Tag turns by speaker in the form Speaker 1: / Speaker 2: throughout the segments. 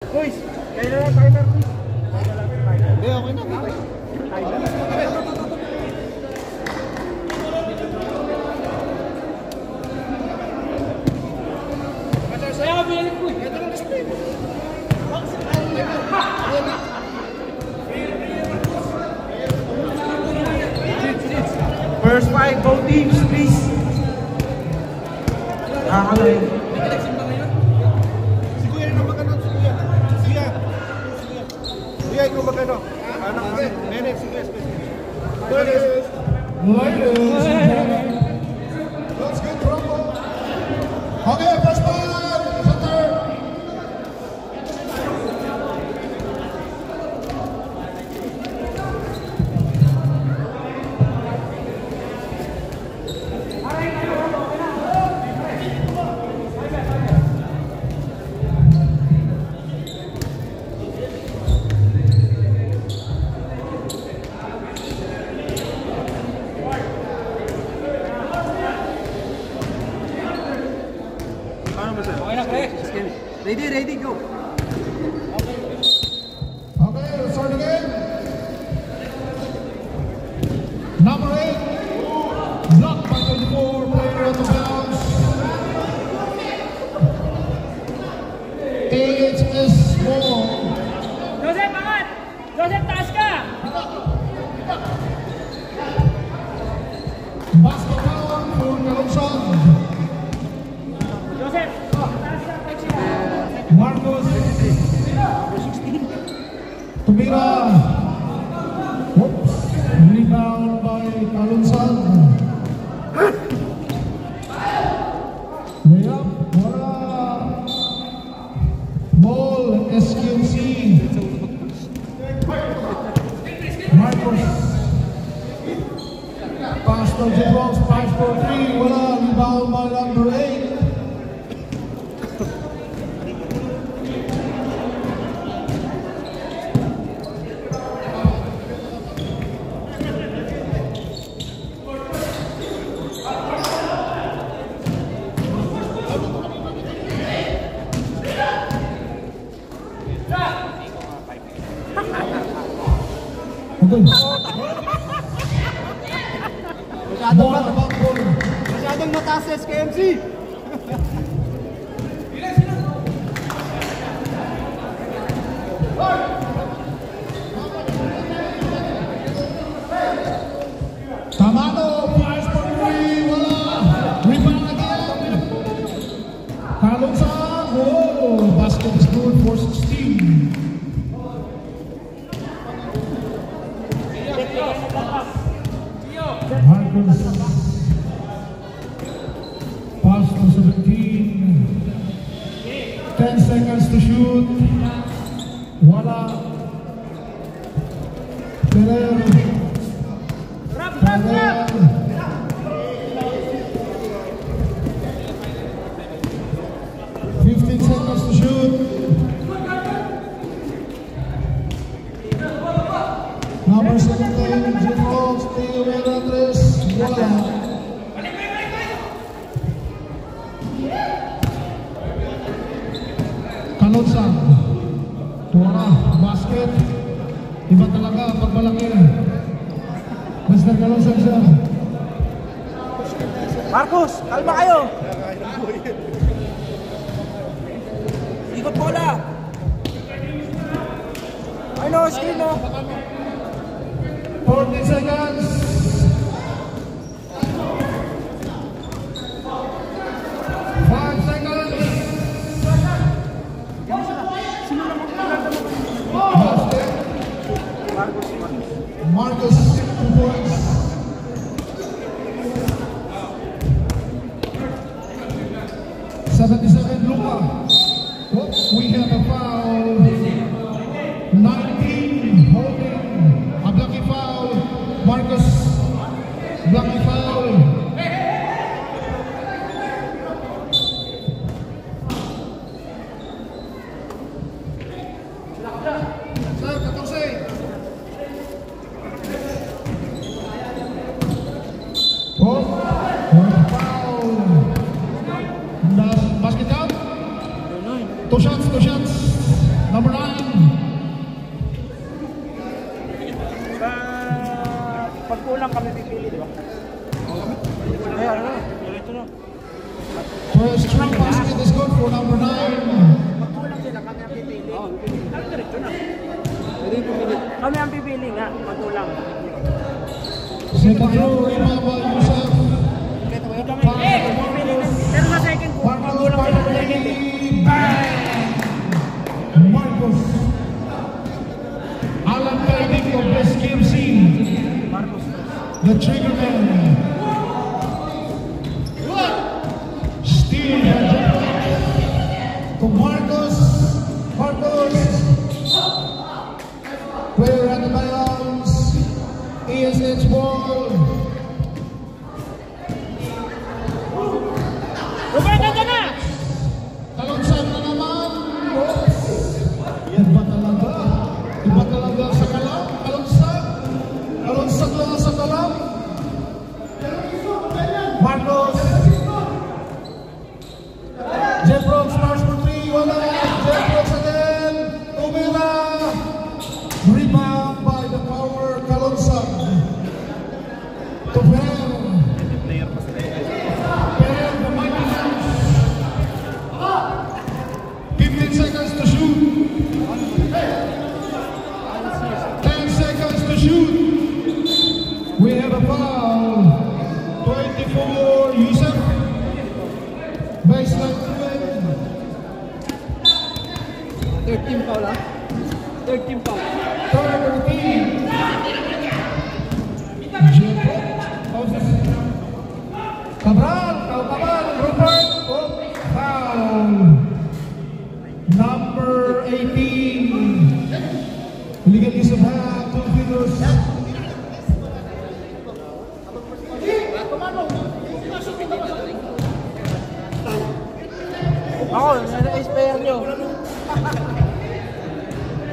Speaker 1: Boys, kaya na lang timer, please.
Speaker 2: Hindi, okay na.
Speaker 1: Saya ka bilang ko. Ito lang display. First 5, both teams, please. Nakakalain.
Speaker 2: Si Kuya rin ang magano. Si Kuya. Kuya, ikaw magano. Nene, sige. Ladies and gentlemen. Let's get rumble. Okay, first one. Center.
Speaker 1: Ready, go.
Speaker 2: Okay, let's start again. Number 8, blocked by 24, player out of bounds. AHS ball.
Speaker 1: Joseph, angat! Joseph, taas ka!
Speaker 2: Basketball for Calungsod.
Speaker 1: Joseph, taas ka!
Speaker 2: Marcos. Tumira. Oops. Rebound by Calungsod. Layup. Wala. Ball. SQC. Marcos. Pass to Jebros. 5-4-3. Wala. Rebound by number 8.
Speaker 1: Masyadong mataas sa SKMC!
Speaker 2: Tamano, 5-3, wala. Rebound again. Calungsod, oh, basket is good for 16. Marcos. Pass to 17. 10 seconds to shoot. Wala. Ferrer. 15 seconds to shoot. Number 17, Jim Rolls, Theo Hernandez. Wala. Calungsod. Wala. Basket. Iba talaga pag malaki. Mr. Calungsod siya.
Speaker 1: Marcos, kalma kayo! Ikot bola! Ano, screen no?
Speaker 2: 40 seconds. 5 seconds. Basket. Marcos, 2 points. Luka. Oh, we have a foul. 19 holding. A blocky foul. Marcos. Blocky foul. Sir, 14. Oh, foul. Basket out. Two shots. Number
Speaker 1: Kami ang pipili nga, magulang.
Speaker 2: Second row, rebound by Yusef.
Speaker 1: Kami, pipili na. Pero sa second po, magulang sila sa second eh.
Speaker 2: Marcos. Alan Kaidik of SKMC.
Speaker 1: Marcos.
Speaker 2: The trigger man. Steve to Marcos. Player at the bounds. ESH ball.
Speaker 1: Roberto, ka na!
Speaker 2: Kalungsad na naman. Yan ba talaga? Iba talaga sa kalam? Kalungsad? Kalungsad lang sa kalam? Marcos. Jeff Brooks, stars for 3. Wala. Jeff Brooks again. Tumira. Rebound by the power Kalungsad. To Perel. Perel, the mighty hands. 15 seconds to shoot. 10 seconds to shoot. We have a foul. 24, Yusef. Baseline to win.
Speaker 1: 13 foul ah. 13 foul.
Speaker 2: 13. Cabral, Rupert, foul. Number 18. Illegal use of hand, 2 fingers.
Speaker 1: Ako, na-spare nyo.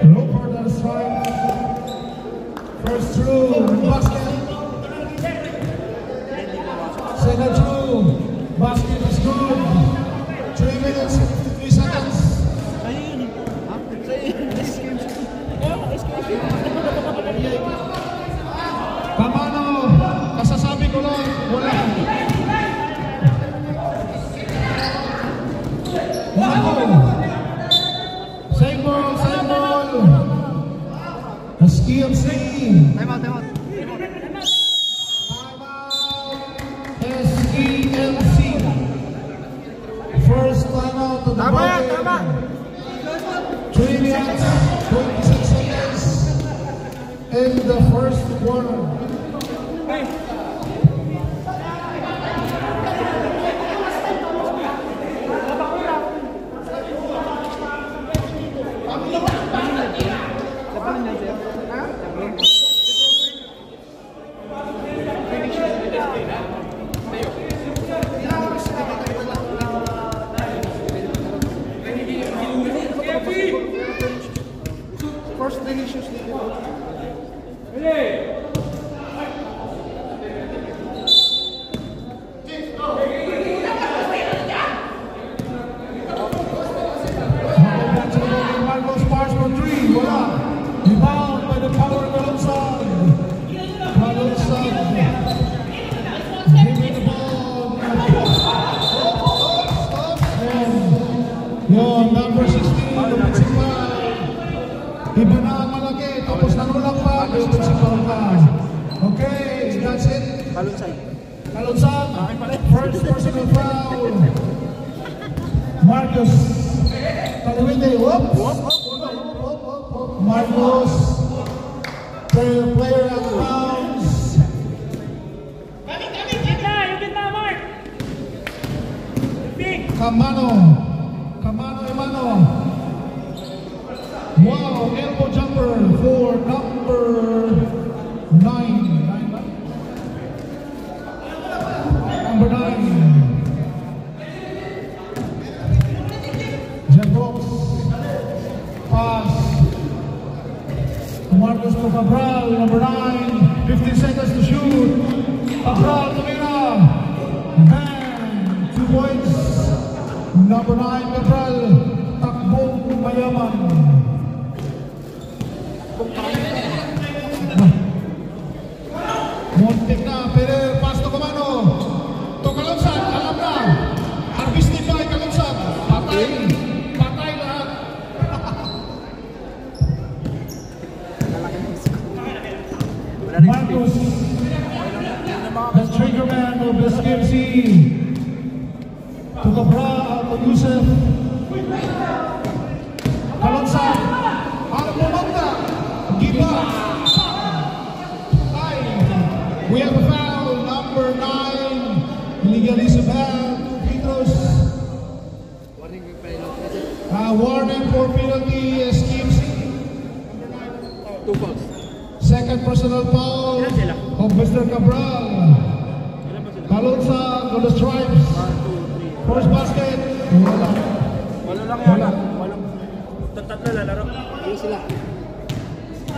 Speaker 2: Rupert on the strike. First through, basket. Second through, basket is good. 3 minutes, 53 seconds.
Speaker 1: Sa'yo yun. Ha? Sa'yo yun. Escape. Escape.
Speaker 2: Kamano, kasasabi ko lang, wala. Same ball. SKMC.
Speaker 1: Time out.
Speaker 2: SKMC. First timeout of the ball.
Speaker 1: Tama.
Speaker 2: 3 minutes, 26 seconds in the first quarter.
Speaker 1: First training shoes.
Speaker 2: Marcos Pars for 3. Wala. Rebound by the power Kalungsad. Giving the ball. Yon, number 16, Luminsik pa. Iba na ang malaki, tapos nanulang pa, Luminsik pa. Okay, that's it. Kalungsad, first personal foul. Marcos Taluwinde, Marcos, player out of bounds. Kamano. Wow, elbow jumper for number 9. Number 9. Jeff Brooks. Pass. Marcos to Cabral, number 9. 15 seconds to shoot. Cabral, tumira. Bang! 2 points. Number 9, Cabral. Takbong mayaman. Montek na, pero pass to Kamano. To Kalungsad, alam na. Harvesting by Kalungsad. Patay lahat. Marcos, the trigger man of the SKMC. To Cabral, to Yusef. Kalonsay. Ang pumanda. Giba. We have foul number 9. Illegally subhand. Petros. Warning for penalty. SKMC.
Speaker 1: Two fouls.
Speaker 2: Second personal foul of Mr. Cabral. Kalonsa on the stripes. First basket. Wala.
Speaker 1: Walo lang yan. Walo. Tatlo lalaro. Ayun sila.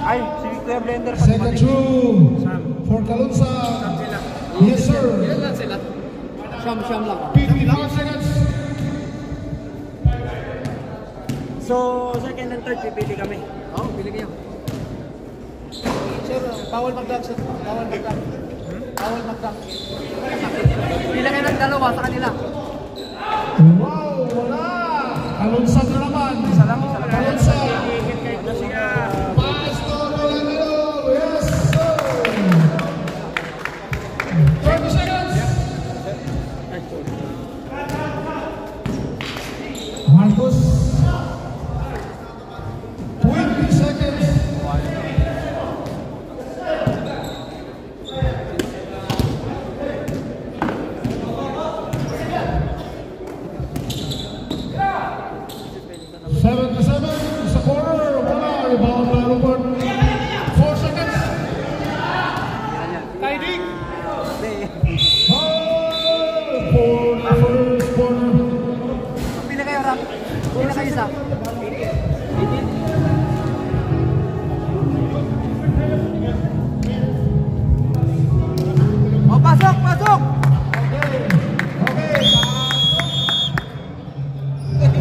Speaker 1: Ay, si Kuya Blender.
Speaker 2: Second through for Kalonsa. Yes sir.
Speaker 1: Ilan lang sila? Siyam lang.
Speaker 2: 55 seconds.
Speaker 1: So, second and third, pipili kami. Oo, pili kayo. Sir, bawal mag-dunk, sir. Bawal mag-dunk. Bawal mag-dunk. Pila kayo ng dalawa sa kanila.
Speaker 2: Wow, wala. Kalonsa na naman.
Speaker 1: Isa lang.
Speaker 2: Kalonsa.
Speaker 1: Ano siya?
Speaker 2: Pastor Milagro. Yes sir. 30 seconds. Marcos. 20 seconds. Seven to seven. Sa corner. Wala. Rebound by Rupert. 4 seconds.
Speaker 1: Tiding!
Speaker 2: For the first corner.
Speaker 1: Pila kayo, Rap? Pila kayo isa? Oh, pasok! Pasok!
Speaker 2: Okay.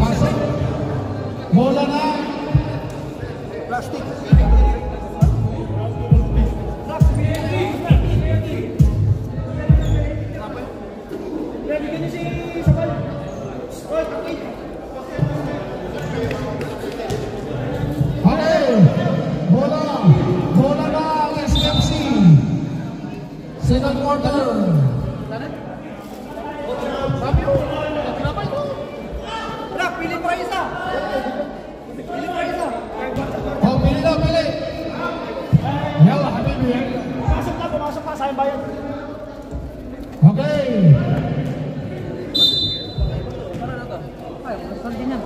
Speaker 2: Pasok. Bola na.
Speaker 1: Plastic.
Speaker 2: Okay. Bola. Bola na ang SMC. Second quarter.
Speaker 1: Rap, pili pa isa! Pili pa isa!
Speaker 2: Oh, pili na, pili. Yalla, habibi.
Speaker 1: Pumasok ka, sayang bayan.
Speaker 2: Okay.
Speaker 1: Ay, masal din yan.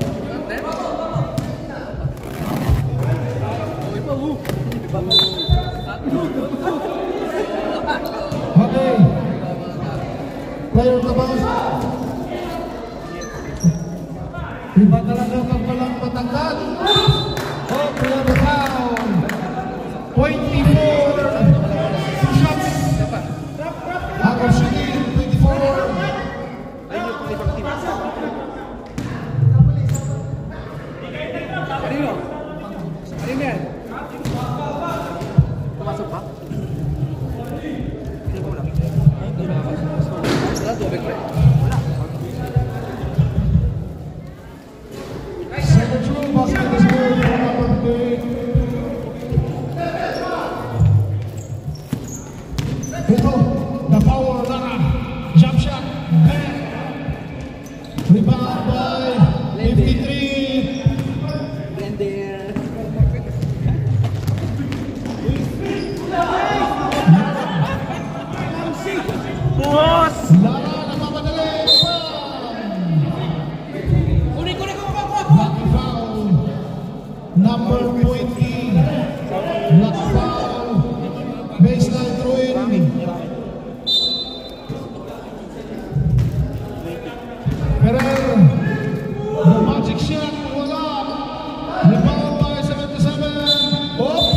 Speaker 2: Okay. Player of the bounce. Iba talaga pag walang matangkad. Oh, player of the foul. 24 shots. Out of shooting, 24.
Speaker 1: Kanino? Kanino yan? Pumasok ba? Hindi ko lang. Wala, tubig ba? Wala.
Speaker 2: Second throw, basket is good for number 8. Ito, the power, Lara. Jump shot. Bang. Rebound by 53.
Speaker 1: Blender. Boss!
Speaker 2: Lara, nagmamadali.
Speaker 1: Kunin ko!
Speaker 2: Lucky foul. Number 20. Lucky foul. Baseline throw-in. Ferrer. The magic shot. Wala. Rebound by 77. Oops.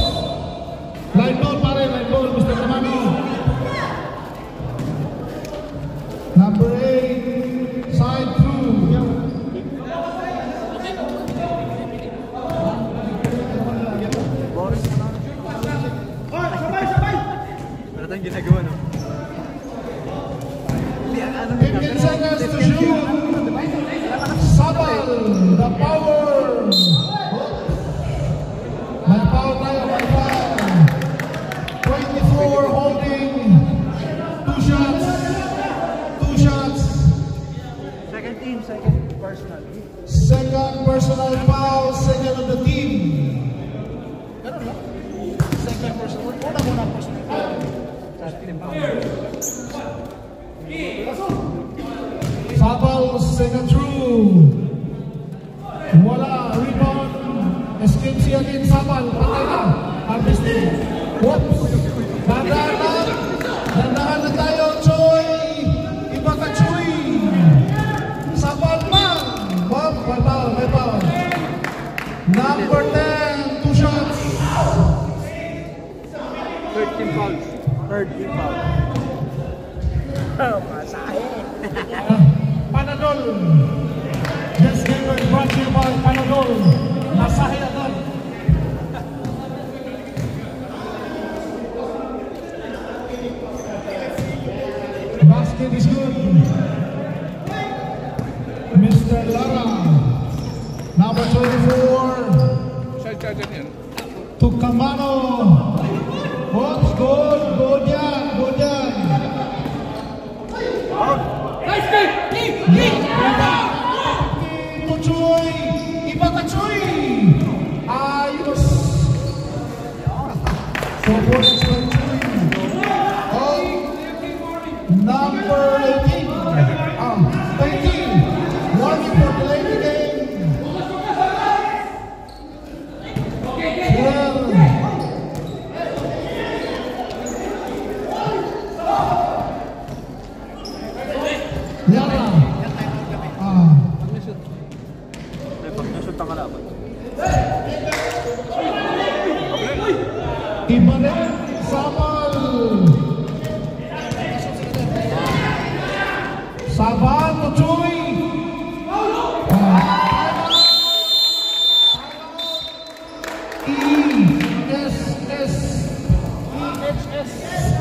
Speaker 2: Line ball pare. Line ball. Mr. Kamano. Number 8. Side through.
Speaker 1: Boris naman. Oh, sabay!
Speaker 2: Gypsy again, Sabal, patay na. Harvesting. Whoops. Dandahan na tayo, Choy. Iba ka, Choy. Sabal man. Bob, may power. Number 10, 2 shots.
Speaker 1: 13 fouls. 13 fouls. Oh, masahe.
Speaker 2: Panadol. This game was brought to you by Panadol. Masahe agad. Basket is good. Mr. Lara. Number 24. Tucamano. What's good? Good yan. Tuchoy. Iba ka, Choy. Ayos. So, points for Choy. Oh, number 18. 18. Warning for delaying the game. Yara.
Speaker 1: Pag-nashoot ang kalaban.
Speaker 2: Iba rin. Sabal. Sabal, Tuchoy.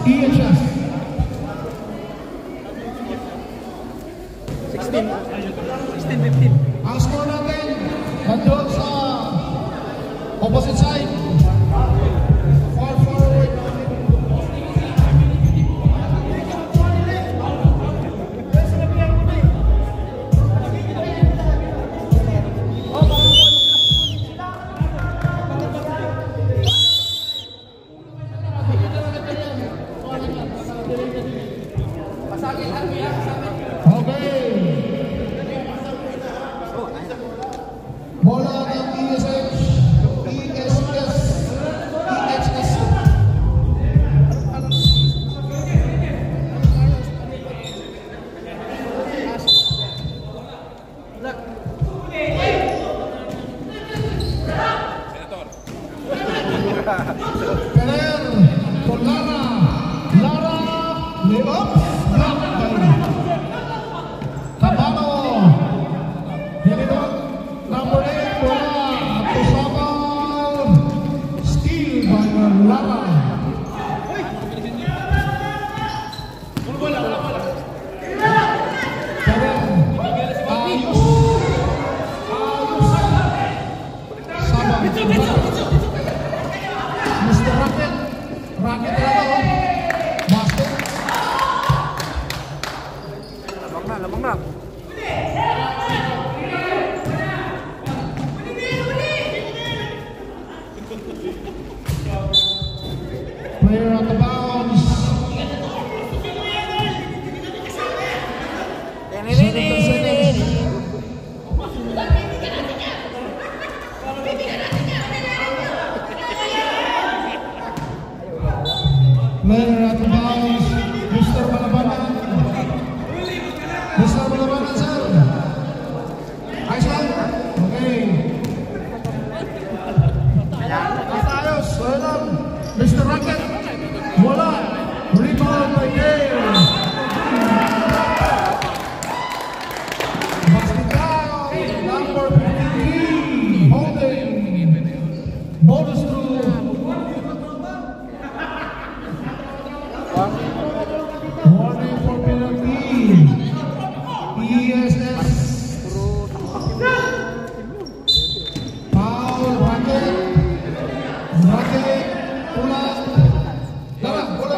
Speaker 2: EHS
Speaker 1: 16-15.
Speaker 2: ang score natin nandun sa opposite side. Far forward. Bola ng EHS. Perer, for Lara. Lara, layup, block by Cabano. Hinidot, number 8, bola. At Sabal. Steal by Lara. Perer, ayos. Sabal. Mr. Rocket talaga, Master.
Speaker 1: Labang na.
Speaker 2: Player out of bounds. 17 seconds. Player out of bounds. Mr. Malabanan. Mr. Malabanan, sir. Ayos lang. Okay. Ayos. Wala lang. Mr. Rocket. Wala. Rebound by Gale. Bastigao. Number 53. Holding. Bonus through. Warning for penalty. ESS. Foul. Rocket. Pula. Lara, bola.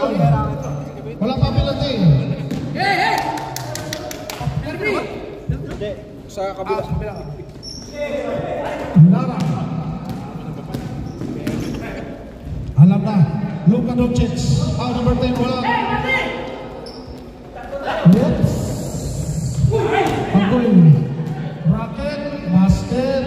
Speaker 2: Wala pa penalty.
Speaker 1: Sa kabila.
Speaker 2: Lara. Alam na. Luka Doncic. Number 10, wala. Whoops. Agoy. Rocket. Basket.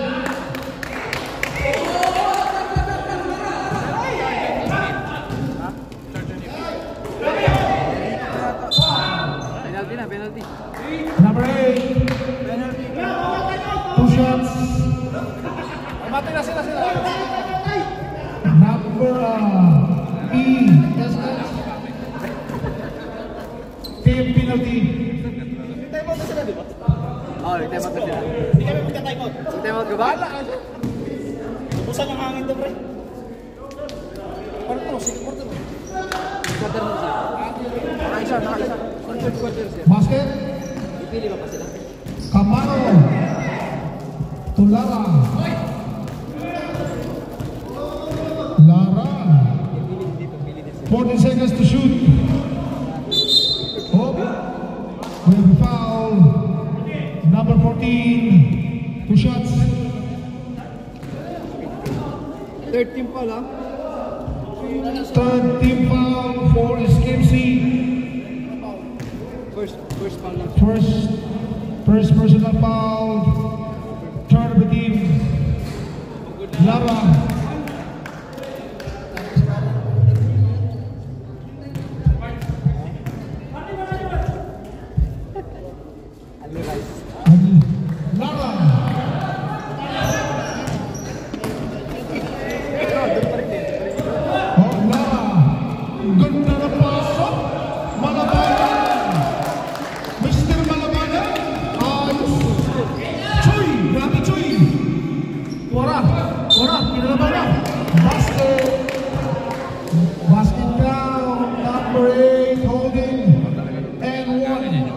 Speaker 2: ESS. Team penalty.
Speaker 3: Time out na sila, di ba?
Speaker 4: Oo, time out na sila.
Speaker 3: Hindi kami magka-time out.
Speaker 4: Time out ka ba?
Speaker 3: Ubusan ang hangin to, pre. Quarter, sige, quarter.
Speaker 4: Quarter mo sila. Nakaisa. Quarter sila.
Speaker 2: Basket.
Speaker 4: Ipili ba pa sila?
Speaker 2: Camaro. To Lara. Lara. 40 seconds to shoot. Oh. We have a foul. Number 14. 2 shots.
Speaker 4: Third team pa lang.
Speaker 2: Third team foul for SKMC.
Speaker 4: First foul lang.
Speaker 2: First personal foul. Third of the team. Lara. Lara. Oh, Lara. Ganda na pasok. Malabanan. Mr. Malabanan. Ayos. Choy. Grabe, Choy. Wara. Kinalaban na. Basket. Basket down. Number 8 holding. And 1.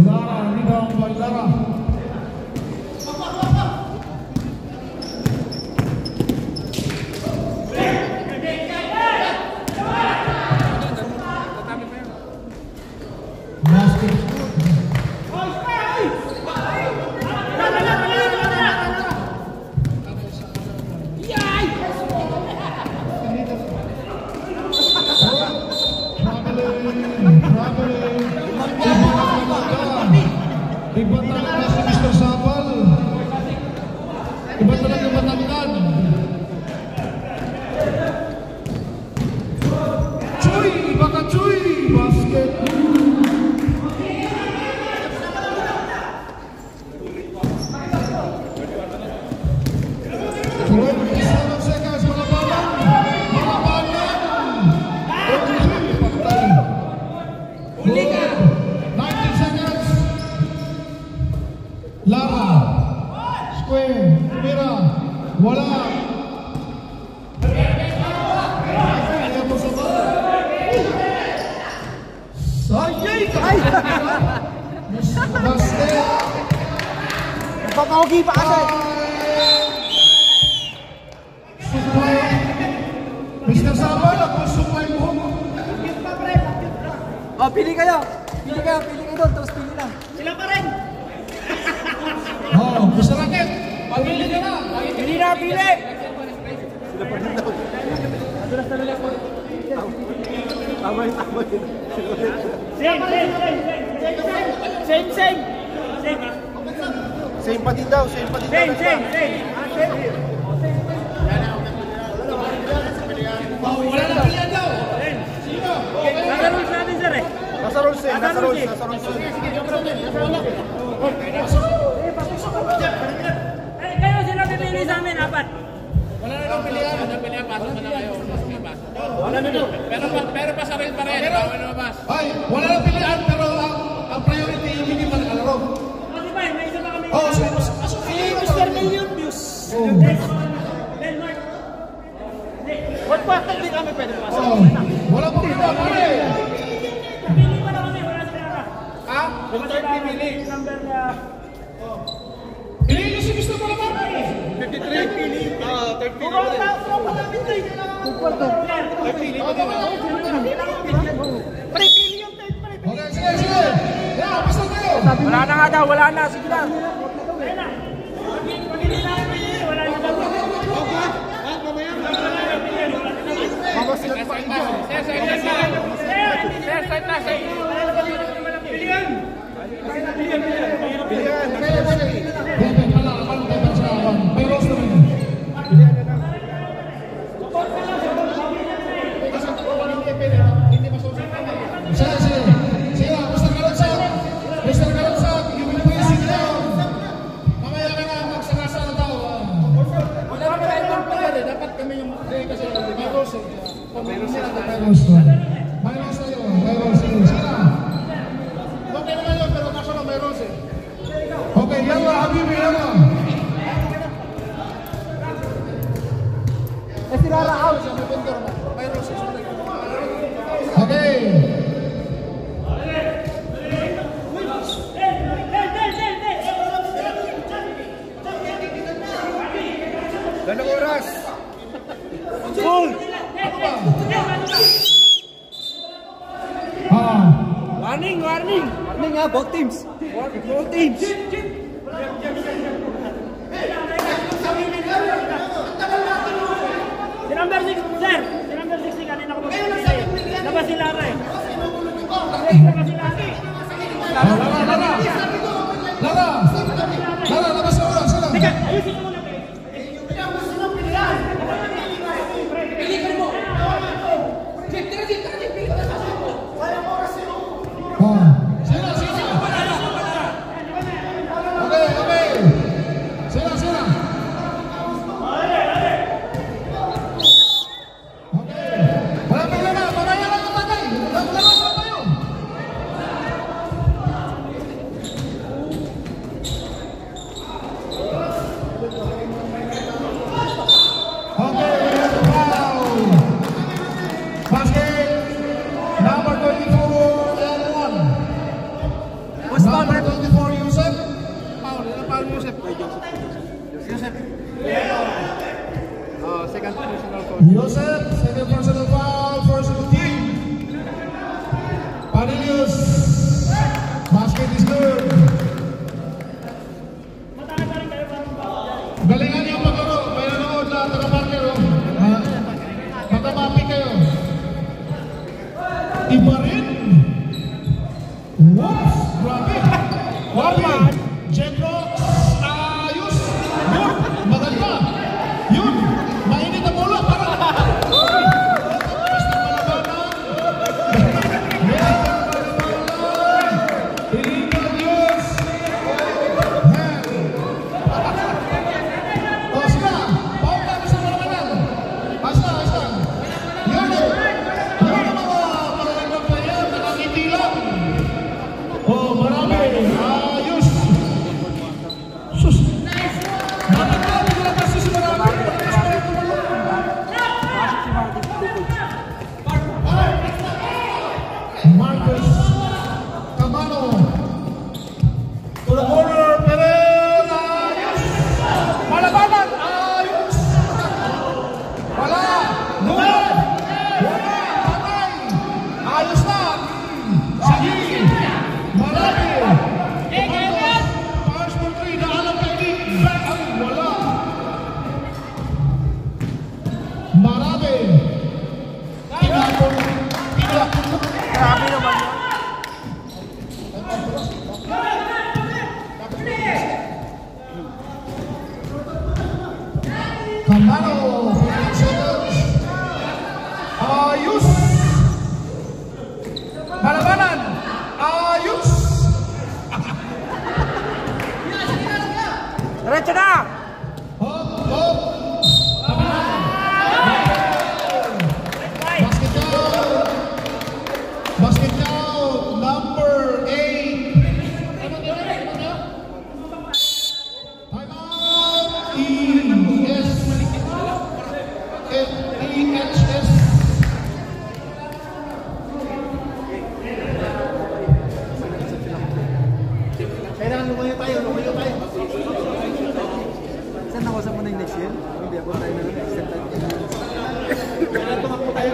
Speaker 2: Lara, rebound by Lara. Basket. Iba talaga si Mr. Sabal. Iba talaga matangkad. Chuy! Baka Chuy! Basket. Seven seconds. Malabanan. Patay. Uli ka. 19 seconds. Lara. Square. Mira. Wala. Sayay! Ay! Basket.
Speaker 4: Papaugi pa kasi.
Speaker 2: Supply. Mr. Sabal, ako supply mo.
Speaker 4: Oh, pili kayo doon, tapos pili lang.
Speaker 3: Sila pa rin.
Speaker 2: Oh, Mr. Racket. Pagpili ka na.
Speaker 4: Pili na, pili!
Speaker 3: Same.
Speaker 1: Same pa din daw.
Speaker 3: Same.
Speaker 2: Wala na pilihan daw.
Speaker 3: Nasa rules natin, sir, eh.
Speaker 1: Nasa rules.
Speaker 3: Kayo sila pipili sa amin, apat.
Speaker 5: Wala na lang pilihan, pasok na kayo. Pero pasaril pa rin, bawal lumabas.
Speaker 2: Ay, wala na pilihan, pero ang priority yung hindi malaro.
Speaker 3: Kasi ba, may isa pa kami.
Speaker 2: Oh,
Speaker 3: Si Mr. Million Views.
Speaker 4: What pa? Hindi kami pwede pumasok.
Speaker 2: Oh, wala pa pilihan, pare.
Speaker 3: Pili pa na kami, wala sila ka.
Speaker 5: Ha? Yung third pipili.
Speaker 3: Number
Speaker 2: Pilihan niyo si Mr. Malabanan.
Speaker 5: 53 pili. Third pili.
Speaker 3: Pre-pili yung third,
Speaker 2: Okay, sige. Yeah, basta kayo.
Speaker 4: Wala na nga daw, wala na. Sige na.
Speaker 3: Pili na kami, wala na kami.
Speaker 2: Pero kasi may rules eh. May rules sila. May rules sa'yo. May rules sa'yo. Sila. Okay naman yun, pero kaso lang may rules eh. Okay, yalla, Habibi, yalla.
Speaker 4: Eh, sila Raaw.
Speaker 2: May rules eh. Okay.
Speaker 1: Ganang oras. Full. Warning, warning.
Speaker 4: Warning nga, both teams.
Speaker 1: Both teams.
Speaker 3: Si number 6, sir. Si number 6 kanina ko mag-sa'yo. Labas si Lara eh. Labas si Lara eh.
Speaker 2: Lara, labas na oras. Sila.
Speaker 3: Teka, ayusin mo muna kayo.
Speaker 2: Sila. Okay. Sila. Wala problema, mamaya lang ang tagay. Labas na tayo. Okay, foul. Basket, number 24 and 1. Number 24, Yusef.
Speaker 5: Foul, yan ang foul ni Joseph. Joseph. Second personal foul.
Speaker 2: Yusef, second personal foul, first of the team. Panelius, basket is good. Galingan niyo maglaro, may nanood na taga-partner. Matamapi kayo. Iba rin. Whoops, grabe. Grabe. Jetro, ayos. Yun, maganda. Yun, mainit na bola. Para. Basta malabanan. Illegal use. O sila, paul na sa malabanan. Basta. Yun ang mga pagkakang player, nakangiti lang. Oh, marami. Ayos. Sus. Nakakami sila kasi si marami. Marcus Camano. To the corner, Perez. Ayos. Malabanan. Ayos. Wala. Lugar. Wala. Patay. Ayos na. Sige. Marami. Pass for 3. Naalam kay Nick. Back. Ay, wala. Marami. Tinapon.
Speaker 1: Grabe naman yun.
Speaker 2: Camano. 15 seconds. Ayos. Malabanan. Ayos.
Speaker 1: Diretso na!
Speaker 2: Hop. Basket down. Number 8. Time out. EHS.
Speaker 4: Kailangan lumayo tayo. Saan nakasap mo na yung next year? Hindi ako tayo na extend tayo. Kailangan tumakbo tayo.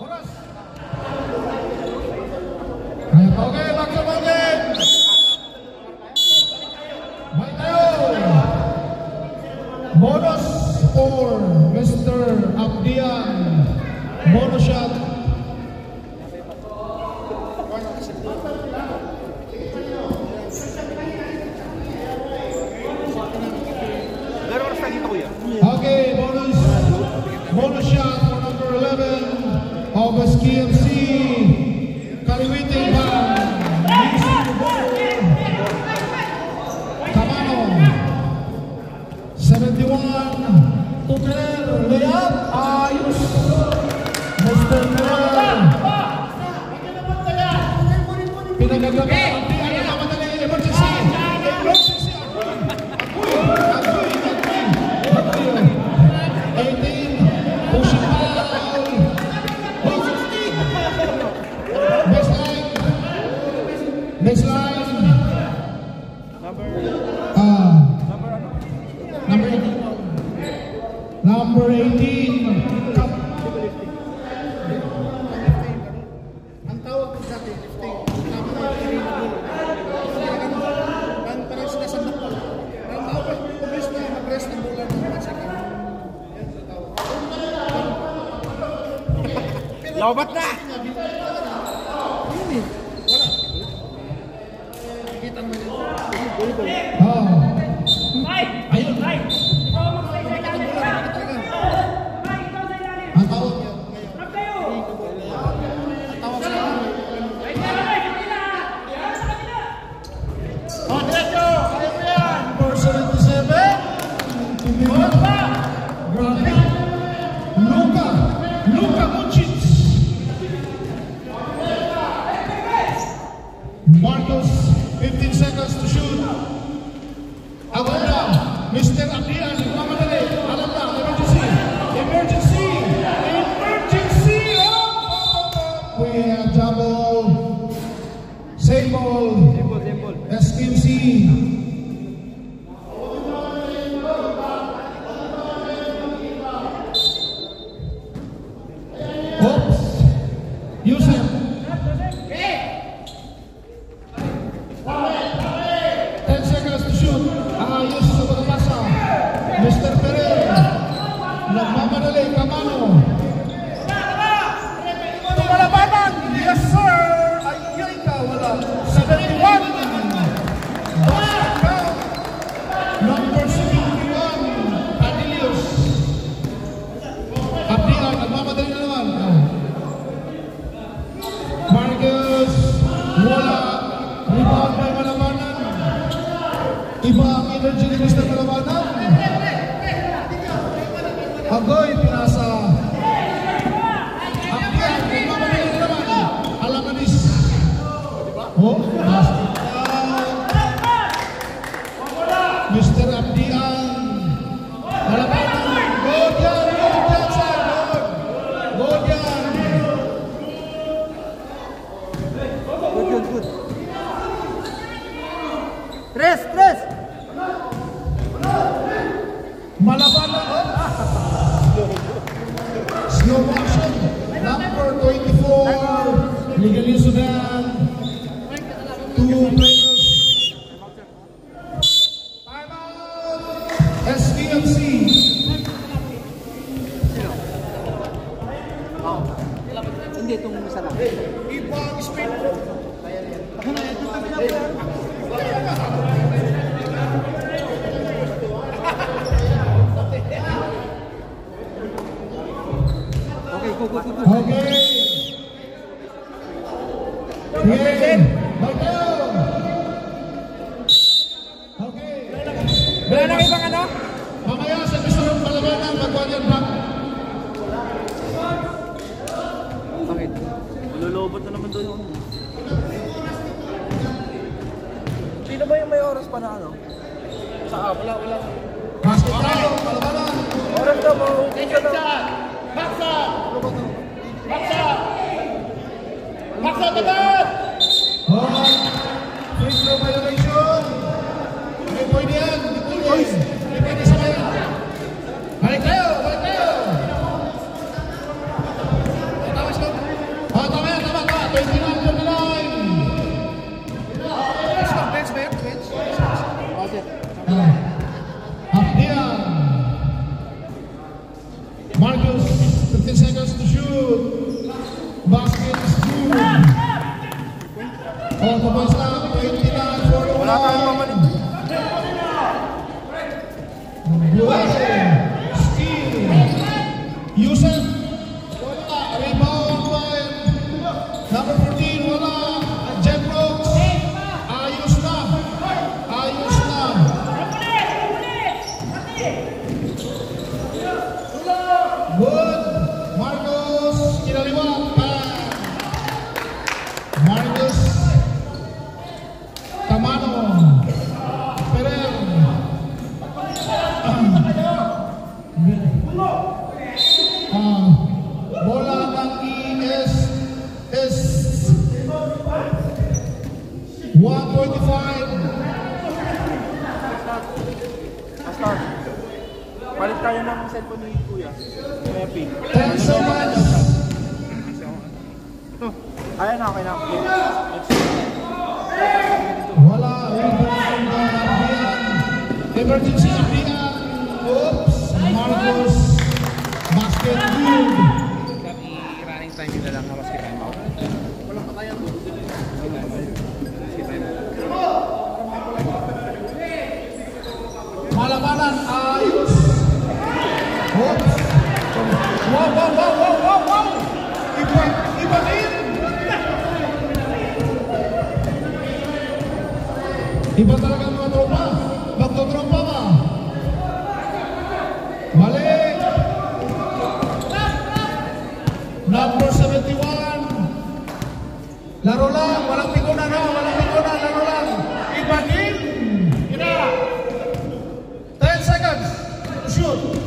Speaker 2: Oras. Okay, back to basket. Balik tayo. Bonus for Mr. Abdian. Bonus shot.
Speaker 1: Gano'n oras na dito, kuya?
Speaker 2: Okay, bonus shot for number 11, August KMC, Kaliwite Bang, Camano, 71, Number 18.
Speaker 5: Ang tawag ko sa atin, lifting. Tama na yung kirin mo. Ang parang sila sa nakal. Ang tawag ko, kumis na mag-rest ng bulan ng mga second. Yan ang tawag.
Speaker 1: Lobat na!
Speaker 5: Kita mo yun.
Speaker 2: Ayun.
Speaker 3: Ikaw ang magsaysay namin.
Speaker 2: Ang tawag niya.
Speaker 3: Rap kayo!
Speaker 5: Ang tawag sa atin.
Speaker 2: Oh, diretso! Kaya mo yan! Number 77. Grabe. Luka Muncic. Marcos, 15 seconds to shoot. Agora, Mr. Adrian, nagmamadali. Alam na, emergency. Emergency! Emergency! Oh! We have double. Same ball. SKC. Oops. Yusef. 10 seconds to shoot. Ayos sa pagpasa. Mr. Pereira. Nagmamadali. Kamano. Tumalabanan. Yes, sir. Ayun ka. Wala. 71. Number 71. Adilius. Abdian. Nagmamadali na naman. Marcus. Wala. Rebound by Malabanan. Iba ang energy ni Mr. Malabanan. Agoy, pinasa. Abdian, nagmamadali na naman. Alamanis. Oh, plastic out. Mr. Abdian. Malabanan. Good yan, sir. Good yan.
Speaker 4: Good. Tres!
Speaker 2: Malabanan. Slow motion. Number 24. Legally Sudan. 2 players. Timeout. SKMC.
Speaker 4: Hindi, itong isa lang.
Speaker 2: Ibang speed.
Speaker 4: Okay, go.
Speaker 2: Okay. Okay. Okay.
Speaker 1: Wala na ibang ano?
Speaker 2: Mamaya sa Mr. Malabanan, mag-1 back.
Speaker 4: Bakit?
Speaker 1: Lulobot na naman doon yung...
Speaker 4: Sino ba yung may oras pa na ano?
Speaker 1: Wala.
Speaker 2: Basket tayo, Malabanan.
Speaker 4: Oras daw, okay ka na.
Speaker 2: Baksa tapat! Free throw violation. Hindi pwede yan. Hindi pwede sa kaya. Balik tayo. Tama yan. 29 to the line. Abdian. Marcus, 15 seconds to shoot. Basket is good. Oh, tapos na. 29 for the
Speaker 1: Wala tayong pamalit.
Speaker 2: Steal. Yusef. Wala. Rebound by number 14. Wala. Jeff Brooks. Ayos na. Good. Marcos. Kinaliwa. Marcos. Tamano. Pereira. Bola ng ES 125.
Speaker 1: Palit tayo ng cellphone ni Kuya. Kuya Pin.
Speaker 2: 10 seconds.
Speaker 1: Ito. Ayan na, okay na.
Speaker 2: Wala. Rebound. Emergency. Oops. Marcos. Basket. Good.
Speaker 1: I-running time yun na lang na basket time out. Walang patayan doon.
Speaker 2: Malabanan. Ayos. Oops. Wow. Iba din. Iba talaga mga tropa. Magtotropa ka. Mali. Number 71. Laro lang. Walang pikunan ha. Laro lang. Iba din. Ina. 10 seconds. Shoot.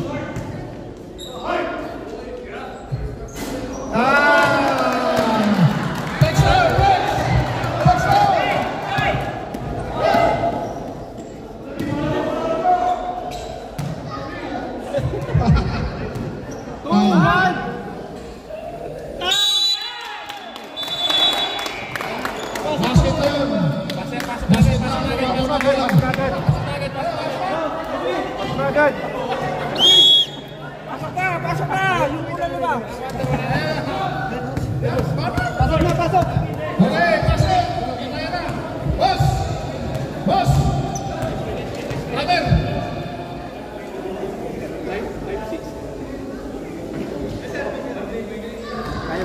Speaker 1: Pasok na! Yung ulan mo ba? Pasok!
Speaker 2: Okay, pasok. Boss. Brother.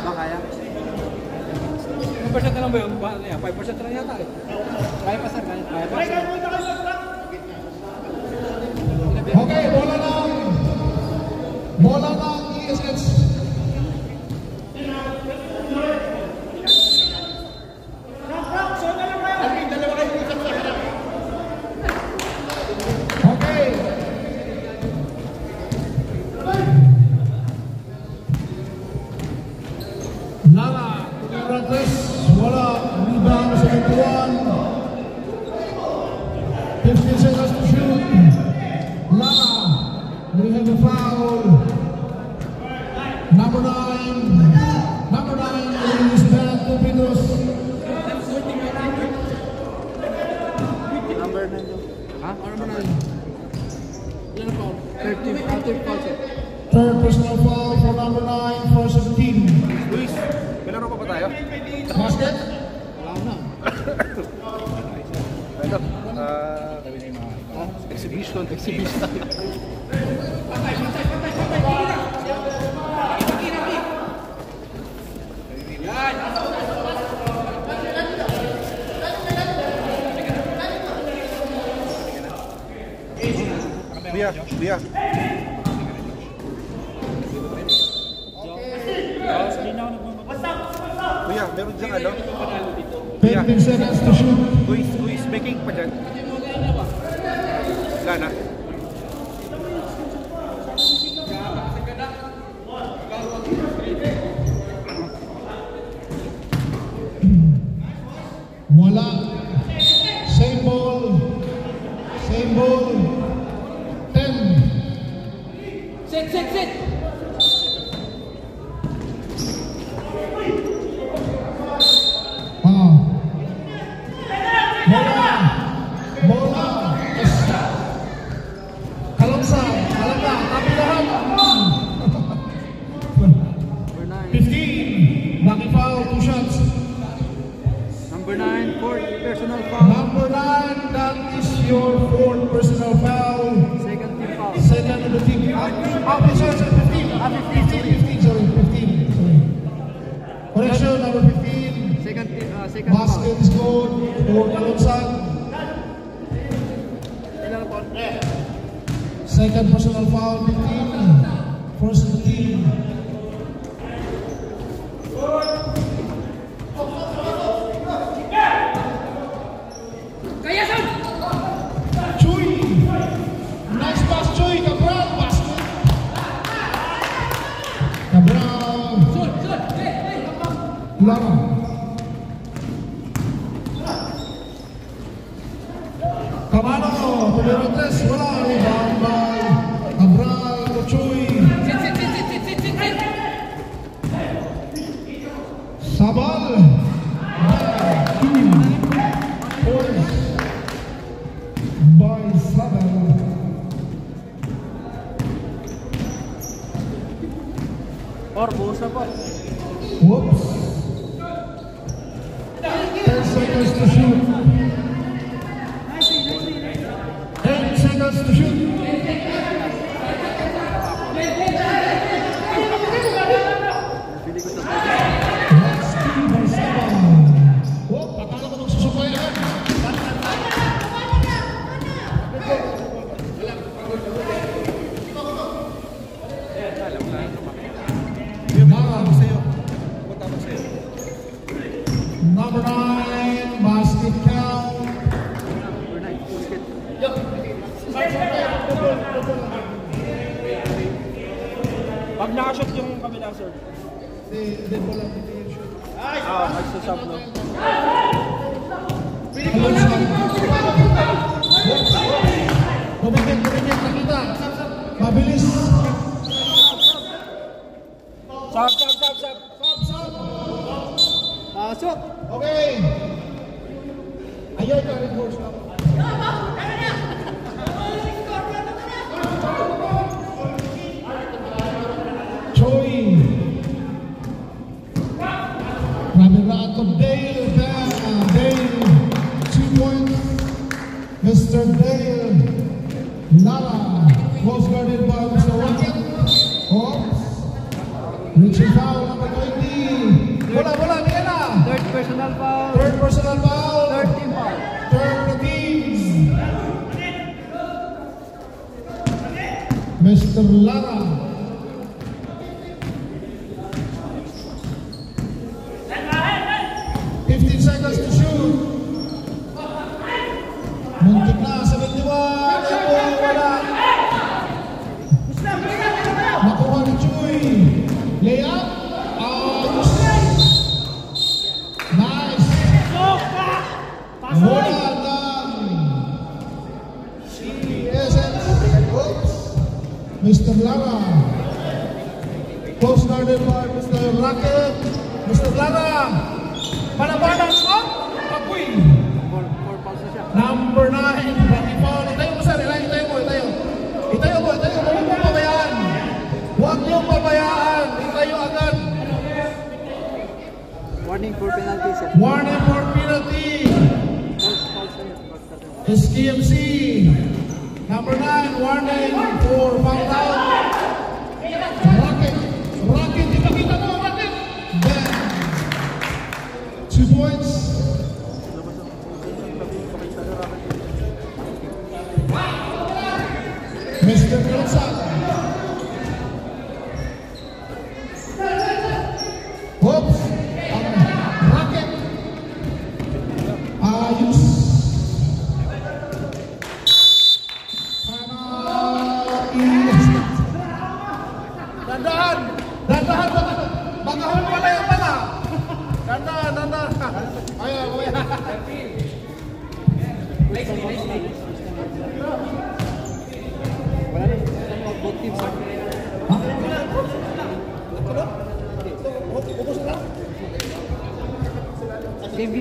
Speaker 4: Kaya? 1% na lang ba yun? 5% na lang yata eh. Kaya pa sir, kaya pa.
Speaker 2: Okay, bola ng ESH. Okay. Lala, Ratres, wala, rebound sa 21. 15 seconds to shoot. Lala, we have a foul. Number 9 is Bernard Tupinos.
Speaker 1: Number 9 yun.
Speaker 4: Ha? Number 9. Ilan foul? 13 foul set.
Speaker 2: Third personal foul for number 9 versus the team.
Speaker 1: Luis, kalaro pa ba tayo?
Speaker 2: Basket.
Speaker 4: Wala na.
Speaker 1: Ito. Kami na yung mga exhibition. Kuya. Kuya, meron dyan ano?
Speaker 2: 15 seconds to shoot.
Speaker 1: Luis, may cake pa dyan. Gana.
Speaker 2: Wala. Same ball. 10.
Speaker 4: Sit!
Speaker 2: Bola. Kalungsay. Alaga. Tapi lahat. 15. Lucky foul. 2 shots.
Speaker 4: Number 9, fourth personal foul.
Speaker 2: Number 9. That is your 4th personal foul.
Speaker 4: Second team foul.
Speaker 2: Second of the team. Sorry, 15. Sorry. Correction, number 15.
Speaker 4: Second
Speaker 2: Basket is good for Kalungsay.
Speaker 4: Ilan foul?
Speaker 2: Second personal foul, 15. First of the team. Chuy! Nice pass, Chuy! Cabral! Basket! Cabral! Lama! Camano! Numero 3, wala! Rebound by Cabral! Sabal. Points by Sabal.
Speaker 3: Or, buhos na po.
Speaker 2: Whoops. 10 seconds to shoot. 10 seconds to shoot. Let's see by Sabal. Whoop, akala ko magsusubayan. Number 9, basket count.
Speaker 1: Pag nakashot yung kabila, sir.
Speaker 5: Dead ball ang hindi yung shoot.
Speaker 1: Magsasab, no?
Speaker 2: Bumigyan, nakita. Mabilis.
Speaker 1: Sab.
Speaker 3: Pasok!
Speaker 2: Okay. Ayun, reinforce lang. Choi. Grabe na ito. Dale. Dale. 2 points. Mr. Dale. Lara. Was guarded by Mr. Rocket. Oops. Richie foul number 20. Bola, bigyan na.
Speaker 3: Third personal foul.
Speaker 2: Third personal foul.
Speaker 3: Third team foul.
Speaker 2: Third teams. Mr. Lara. Seconds to shoot. Muntik na, 71. Wala. Nakuha ni Chuy. Layup. Nice. Wala lang. Oops. Mr. Lara. Post guarded by Mr. Rocket. Mr. Lara. Balance up. Apoy. Number 9. Itayo mo, sir. Itayo mo. Huwag mong pabayaan. Huwag niyong pabayaan. Itayo agad.
Speaker 3: Warning for penalty, sir.
Speaker 2: Warning for penalty. SKMC. Number 9. Warning for foul out. Rocket. Kita mo, Rocket. Then. 2 points. Mr. Nelson. Oops. Rocket. Ayus. Dandahan. Baka wala yung pala. Dandahan. Ayaw.
Speaker 3: Wala rin. Both teams, sir. Game.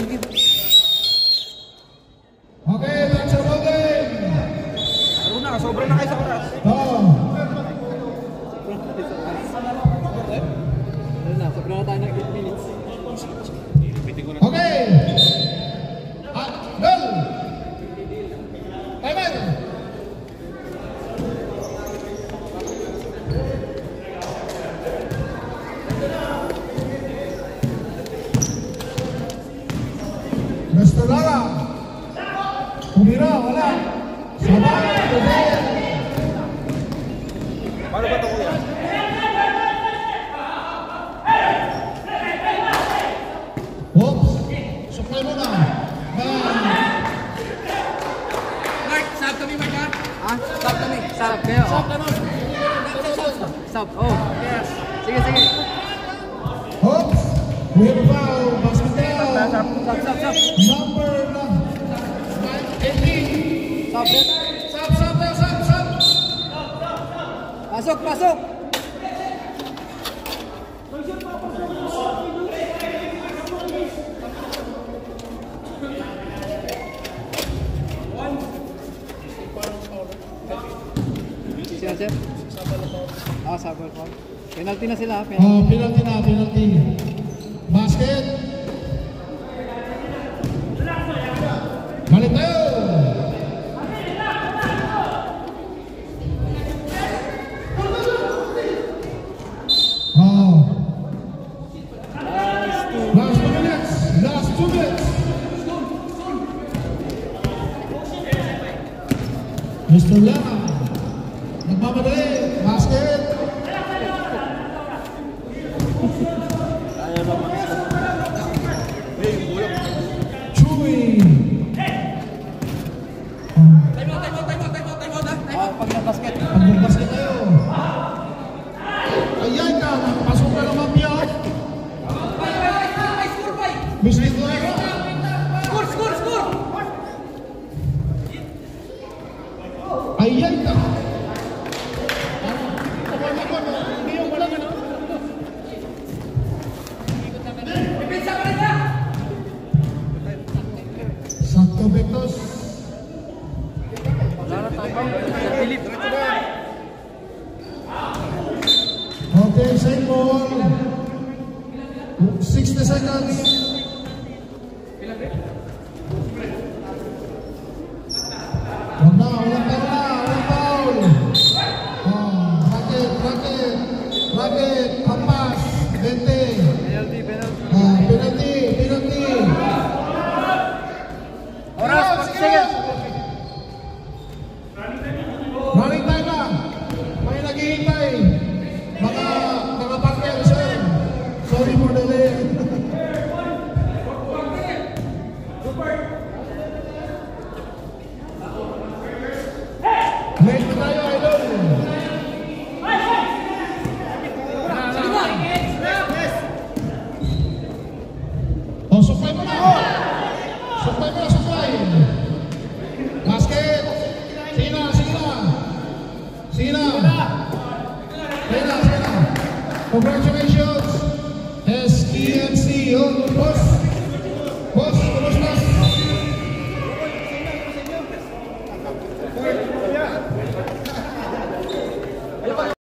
Speaker 2: Okay, that's a ball game.
Speaker 1: Sobrang na kayo sa oras.
Speaker 3: Sobrang na tayo ng 8 minutes.
Speaker 2: Okay. Go. Timer. Mr. Lara. Umira, wala. Sabay.
Speaker 1: Paano ba ito, kuya?
Speaker 2: Oops. Supply mo na.
Speaker 5: Mark, sab kami, Mark, ha?
Speaker 3: Stop kami. Stop kayo. Stop. Oh.
Speaker 5: Yes.
Speaker 3: Sige.
Speaker 2: Oops. We have a foul. Basket down.
Speaker 3: Stop.
Speaker 2: Number 18.
Speaker 3: Stop.
Speaker 2: Sab.
Speaker 3: Pasok.
Speaker 4: sir? Sabal foul. Penalty na sila,
Speaker 2: Penalty na, penalty. Basket. Balik tayo. Last 2 minutes. Last 2 minutes. Mr. Lema. Nagmamadali. Basket. Chewy.
Speaker 4: Pag na-basket.
Speaker 2: Pag-basket tayo. Ayan ka. Nakapasok ka naman niya. Mr. Lema. Ayan ka. Santo Betos.
Speaker 4: Philip.
Speaker 2: Okay, same ball. 60 seconds. Wag na, walang foul. Racket, pampas, 20. Penalty.
Speaker 4: Oras, 40 seconds.
Speaker 2: Running time na. May naghihintay. Mga partner, sir. Sorry for the delay. Late na tayo, idol. Supply mo na. Supply. Basket. Sina. Congrats.